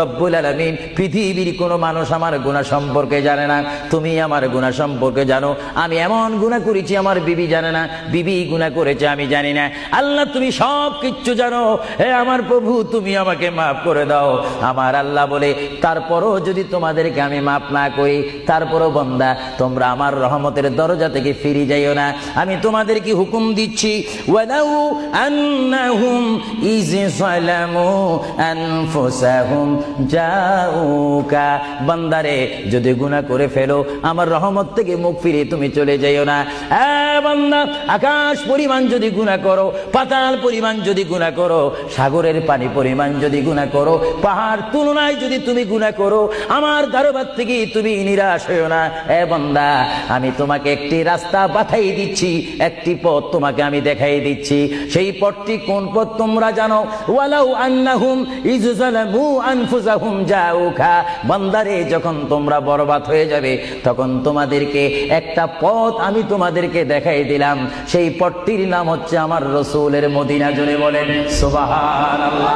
রব্বুল আলামিন, পৃথিবীর কোনো মানুষ আমার গুনাহ সম্পর্কে জানে না, তুমি আমার গুনাহ সম্পর্কে জানো। আমি এমন গুনাহ করেছি আমার বিবি জানে না, বিবি গুনাহ করেছে আমি জানি না। আল্লাহ তুমি সব কিচ্ছু জানো, হে আমার প্রভু তুমি আমাকে মাফ করে দাও। আমার আল্লাহ বলে, তারপরও যদি তোমাদেরকে আমি মাফ না করি, তারপরও বান্দা তোমরা আমার রহমতের দরজা থেকে ফিরে যাইও না। আমি তোমাদেরকে হুকুম দিচ্ছি, ওয়ালাউ আন্নাহুম ইয যালামু আনফুসাহুম জাউকা, বান্দারে যদি গুনাহ করে ফেলো আমার রহমত থেকে মুখ ফিরে তুমি চলে যাইও না। বান্দা, আকাশ পরিমাণ যদি গুনাহ করো, পাতাল পরিমাণ যদি গুনাহ করো, সাগরের পানি পরিমাণ যদি গুনাহ করো, পাহাড় তুলনায় যদি তুমি গুনাহ করো, আমার দরবার থেকে তুমি নিরাশ হইও না। বান্দা, আমি তোমাকে একটি রাস্তা বাতাই দিচ্ছি, একটি পথ তোমাকে আমি দেখাই দিচ্ছি। সেই পথটি কোন পথ তোমরা জানো? ওয়ালাউ আন্নাহুম ইয যালামু আনফুসাহুম জাউকা, বান্দারে যখন তোমরা বরবাদ হয়ে যাবে তখন তোমাদেরকে একটা পথ আমি তোমাদেরকে দেখাই দিলাম। সেই পথটির নাম হচ্ছে আমার রাসূলের মদিনা। জোরে বলেন সুবহানাল্লাহ।